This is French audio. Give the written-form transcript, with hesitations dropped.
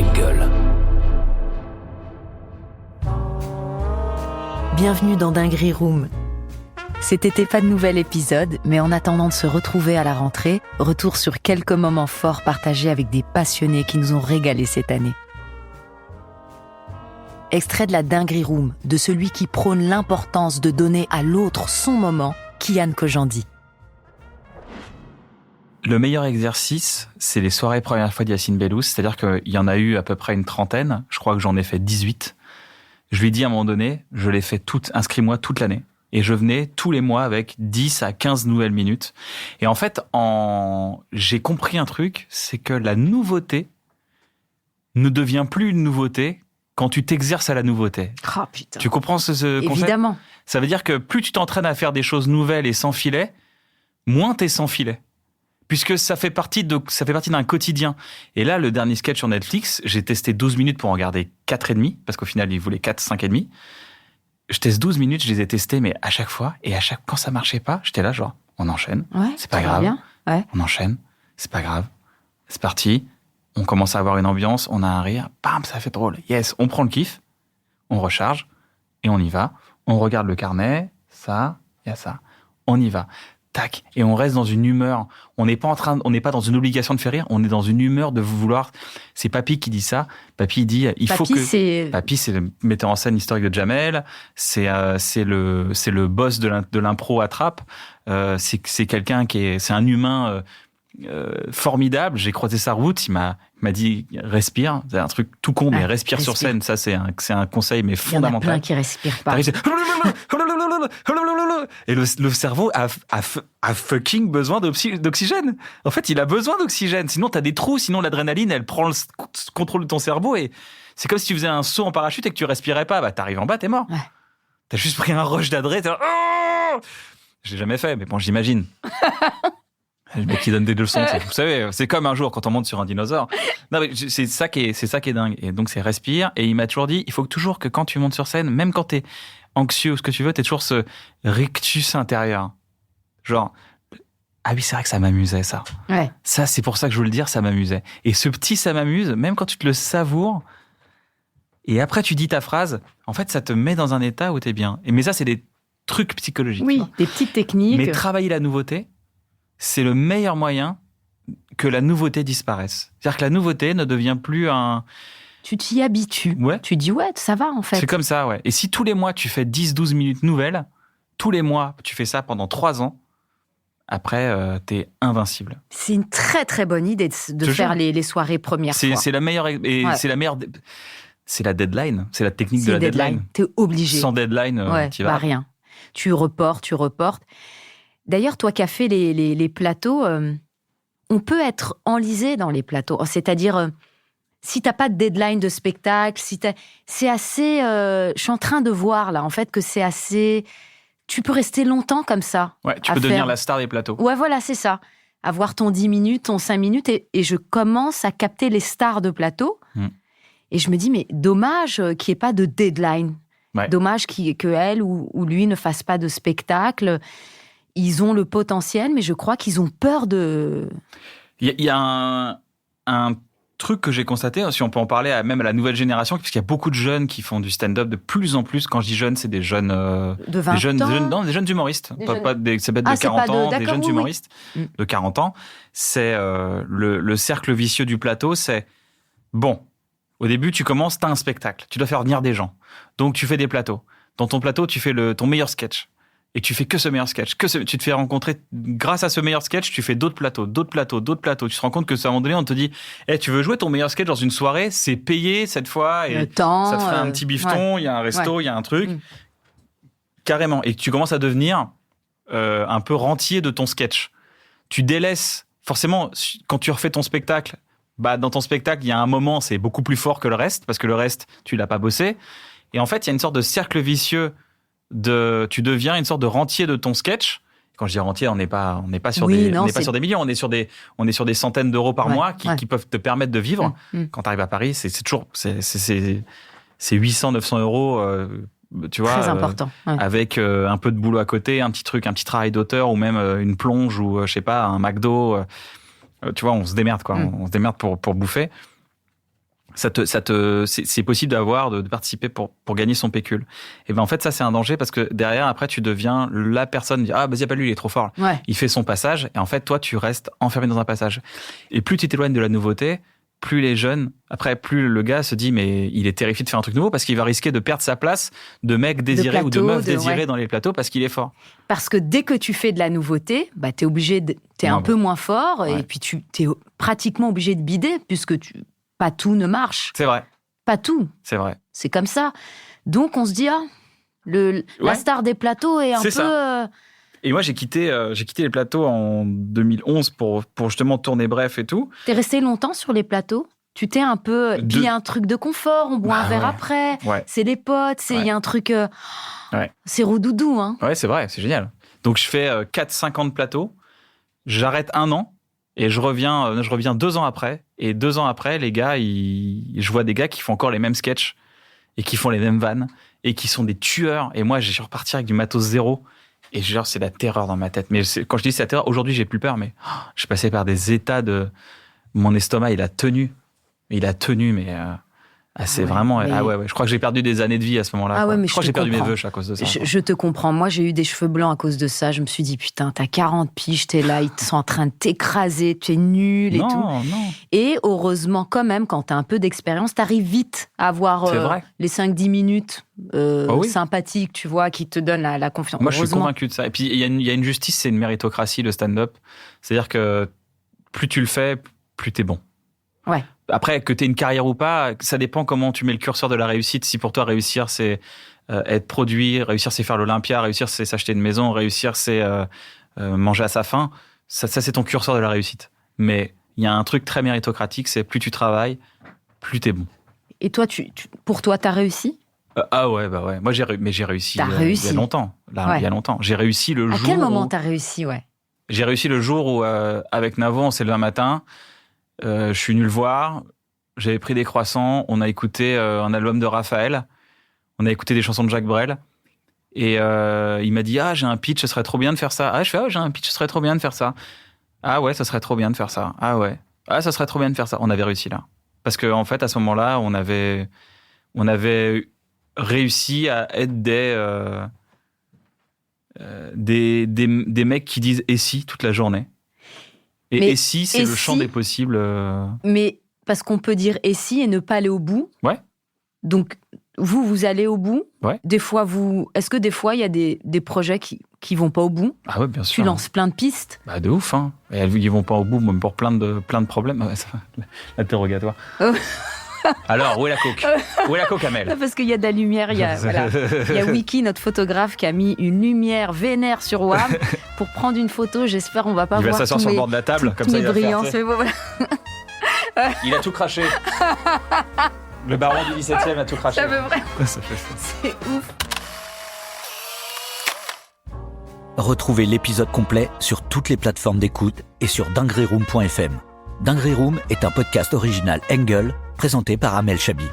avec gueule. Bienvenue dans Dinguerie Room. Cet été, pas de nouvel épisode, mais en attendant de se retrouver à la rentrée, retour sur quelques moments forts partagés avec des passionnés qui nous ont régalés cette année. Extrait de la Dinguerie Room, de celui qui prône l'importance de donner à l'autre son moment, Kian Kojandi. Le meilleur exercice, c'est les soirées première fois de Yacine Bellous, c'est-à-dire qu'il y en a eu à peu près une trentaine, je crois que j'en ai fait 18. Je lui ai dit à un moment donné, je l'ai fait inscris-moi toute l'année. Et je venais tous les mois avec 10 à 15 nouvelles minutes. Et en fait, j'ai compris un truc, c'est que la nouveauté ne devient plus une nouveauté quand tu t'exerces à la nouveauté. Oh putain. Tu comprends ce concept ? Évidemment. Ça veut dire que plus tu t'entraînes à faire des choses nouvelles et sans filet, moins t'es sans filet. Puisque ça fait partie d'un quotidien. Et là, le dernier sketch sur Netflix, j'ai testé 12 minutes pour en garder 4,5, parce qu'au final, il voulait 4, 5,5. Je teste 12 minutes, je les ai testés, mais à chaque fois, et quand ça marchait pas, j'étais là genre, on enchaîne, c'est pas grave, bien. Ouais. on enchaîne, c'est pas grave, c'est parti, on commence à avoir une ambiance, on a un rire, bam, ça fait drôle, yes, on prend le kiff, on recharge, et on y va, on regarde le carnet, ça, il y a ça, on y va. Tac, et on reste dans une humeur. On n'est pas dans une obligation de faire rire. On est dans une humeur de vouloir. C'est Papy qui dit ça. Papy dit, Papy, c'est le metteur en scène historique de Jamel. C'est le boss de l'impro à Trappes. C'est quelqu'un c'est un humain formidable. J'ai croisé sa route. Il m'a dit respire. C'est un truc tout con, mais respire sur scène. Ça, c'est un conseil, mais fondamental. Il y en a plein qui respirent pas. Et le cerveau a fucking besoin d'oxygène. En fait, il a besoin d'oxygène. Sinon, t'as des trous. Sinon, l'adrénaline, elle prend le contrôle de ton cerveau. Et c'est comme si tu faisais un saut en parachute et que tu respirais pas. Bah, t'arrives en bas, t'es mort. Ouais. T'as juste pris un rush d'adré. Oh, je l'ai jamais fait, mais bon, j'imagine. Le mec qui donne des leçons, vous savez, c'est comme un jour quand on monte sur un dinosaure. Non, mais c'est ça qui est dingue. Et donc, c'est respire. Et il m'a toujours dit, il faut toujours que quand tu montes sur scène, même quand t'es anxieux ou ce que tu veux, t'es toujours ce rictus intérieur. Genre, ah oui, c'est vrai que ça m'amusait, ça. Ouais. Ça, c'est pour ça que je veux le dire, ça m'amusait. Et ce petit ça m'amuse, même quand tu te le savoures, et après tu dis ta phrase, en fait, ça te met dans un état où t'es bien. Mais ça, c'est des trucs psychologiques. Oui, des petites techniques. Mais travailler la nouveauté, c'est le meilleur moyen que la nouveauté disparaisse. C'est-à-dire que la nouveauté ne devient plus un... Tu t'y habitues. Ouais. Tu dis, ouais, ça va, en fait. C'est comme ça, ouais. Et si tous les mois, tu fais 10-12 minutes nouvelles, tous les mois, tu fais ça pendant 3 ans, après, t'es invincible. C'est une très, très bonne idée de faire les soirées première fois. C'est la meilleure... Et Ouais. C'est la deadline. C'est la technique de la deadline. T'es obligé. Sans deadline, t'y vas. Rien. Tu reportes. D'ailleurs, toi qui as fait les plateaux, on peut être enlisé dans les plateaux. C'est-à-dire... si t'as pas de deadline de spectacle, c'est assez... je suis en train de voir, là, en fait, que c'est assez... Tu peux rester longtemps comme ça. Ouais, tu peux devenir la star des plateaux. Ouais, voilà, c'est ça. Avoir ton 10 minutes, ton 5 minutes, et je commence à capter les stars de plateau. Et je me dis, mais dommage qu'il n'y ait pas de deadline. Ouais. Dommage que elle ou lui ne fasse pas de spectacle. Ils ont le potentiel, mais je crois qu'ils ont peur de... Il y a un truc que j'ai constaté, si on peut en parler même à la nouvelle génération, parce qu'il y a beaucoup de jeunes qui font du stand-up de plus en plus. Quand je dis jeunes, c'est des jeunes... de 20 ans des jeunes humoristes. C'est bête de 40 ans, des jeunes humoristes de 40 ans. C'est le cercle vicieux du plateau, c'est... Bon, au début, tu commences, t'as un spectacle. Tu dois faire venir des gens. Donc, tu fais des plateaux. Dans ton plateau, tu fais ton meilleur sketch. Et tu fais que ce meilleur sketch. Tu te fais rencontrer, grâce à ce meilleur sketch, tu fais d'autres plateaux. Tu te rends compte que, à un moment donné, on te dit, tu veux jouer ton meilleur sketch dans une soirée, c'est payé cette fois. Et le temps, ça te ferait un petit bifton, il y a un resto, il y a un truc. Carrément. Et tu commences à devenir un peu rentier de ton sketch. Tu délaisses, forcément, quand tu refais ton spectacle, dans ton spectacle, il y a un moment, c'est beaucoup plus fort que le reste, parce que le reste, tu l'as pas bossé. Et en fait, il y a une sorte de cercle vicieux tu deviens une sorte de rentier de ton sketch. Quand je dis rentier, on n'est pas sur sur des millions, on est sur des centaines d'euros par mois qui peuvent te permettre de vivre. Quand tu arrives à Paris, c'est toujours, c'est 800, 900 euros, tu vois. Très important. Avec un peu de boulot à côté, un petit travail d'auteur ou même une plonge ou, je sais pas, un McDo. Tu vois, on se démerde, quoi. On se démerde pour bouffer. c'est possible de participer pour gagner son pécule. Et ben en fait ça c'est un danger parce que derrière après tu deviens la personne dit vas-y pas lui il est trop fort. Ouais. Il fait son passage et en fait toi tu restes enfermé dans un passage. Et plus tu t'éloignes de la nouveauté, plus les jeunes, après plus le gars se dit mais il est terrifié de faire un truc nouveau parce qu'il va risquer de perdre sa place de mec désiré plateau, ou de meuf désirée ouais. dans les plateaux parce qu'il est fort. Parce que dès que tu fais de la nouveauté, t'es obligé, t'es un peu moins fort et puis t'es pratiquement obligé de bider puisque pas tout ne marche. C'est vrai. Pas tout. C'est vrai. C'est comme ça. Donc on se dit la star des plateaux est un peu. Et moi j'ai quitté les plateaux en 2011 pour justement tourner bref et tout. T'es resté longtemps sur les plateaux? Tu t'es un peu... Puis il y a un truc de confort, on boit un verre après, c'est les potes, il y a un truc... C'est roudoudou, hein. Ouais, c'est vrai, c'est génial. Donc je fais 4-5 ans de plateau, j'arrête 1 an, et je reviens 2 ans après. Et 2 ans après, les gars, je vois des gars qui font encore les mêmes sketchs, et qui font les mêmes vannes, et qui sont des tueurs. Et moi, je suis reparti avec du matos zéro. Et genre, c'est la terreur dans ma tête. Mais quand je dis c'est la terreur, aujourd'hui, j'ai plus peur, mais je passais par des états de... Mon estomac, il a tenu, mais c'est vraiment... Mais... Ah ouais, je crois que j'ai perdu des années de vie à ce moment-là. Ah ouais, mais je crois que j'ai perdu mes vœux à cause de ça. Je te comprends. Moi, j'ai eu des cheveux blancs à cause de ça. Je me suis dit, putain, t'as 40 piges, t'es là, ils sont en train de t'écraser, tu es nul et tout. Non. Et heureusement, quand même, quand t'as un peu d'expérience, t'arrives vite à avoir les 5-10 minutes sympathiques, tu vois, qui te donnent la confiance. Moi, je suis convaincu de ça. Et puis, il y a une justice, c'est une méritocratie, le stand-up. C'est-à-dire que plus tu le fais, plus t'es bon. Ouais. Après, que tu aies une carrière ou pas, ça dépend comment tu mets le curseur de la réussite. Si pour toi, réussir, c'est être produit, réussir, c'est faire l'Olympia, réussir, c'est s'acheter une maison, réussir, c'est manger à sa faim, ça, c'est ton curseur de la réussite. Mais il y a un truc très méritocratique, c'est plus tu travailles, plus t'es bon. Et toi, pour toi, t'as réussi ? Bah ouais. Moi, j'ai réussi il y a longtemps. Il y a longtemps. J'ai réussi le jour. À quel moment t'as réussi, J'ai réussi le jour où, avec Navo, on s'est levé un matin. Je suis venu le voir, j'avais pris des croissants, on a écouté un album de Raphaël, on a écouté des chansons de Jacques Brel, et il m'a dit « Ah, j'ai un pitch, ce serait trop bien de faire ça. » Ah, je fais « Ah, j'ai un pitch, ce serait trop bien de faire ça. » Ah ouais, ça serait trop bien de faire ça. Ah ouais. Ah, ça serait trop bien de faire ça. On avait réussi là. Parce qu'en fait, à ce moment-là, on avait réussi à être des mecs qui disent « Et si ?» toute la journée. Et si, c'est le champ des possibles. Mais parce qu'on peut dire et si et ne pas aller au bout. Ouais. Donc, vous allez au bout. Ouais. Des fois, est-ce que des fois, il y a des projets qui vont pas au bout ? Ah ouais, bien sûr. Tu lances plein de pistes. Bah, de ouf, hein. Et ils vont pas au bout, même pour plein de problèmes. Ouais, ça, l'interrogatoire. Alors, où est la coke ? Où est la coke, Amel ? Parce qu'il y a de la lumière. Il y a Wiki, notre photographe, qui a mis une lumière vénère sur WAM pour prendre une photo. J'espère on va pas voir. Il va s'asseoir sur le bord de la table, comme ça il va faire. Voilà. Il a tout craché. Le baron du 17e a tout craché. Ça veut vrai. C'est ouf. Retrouvez l'épisode complet sur toutes les plateformes d'écoute et sur dingueryroom.fm. Dinguery Room est un podcast original Engel, présenté par Amel Chabi.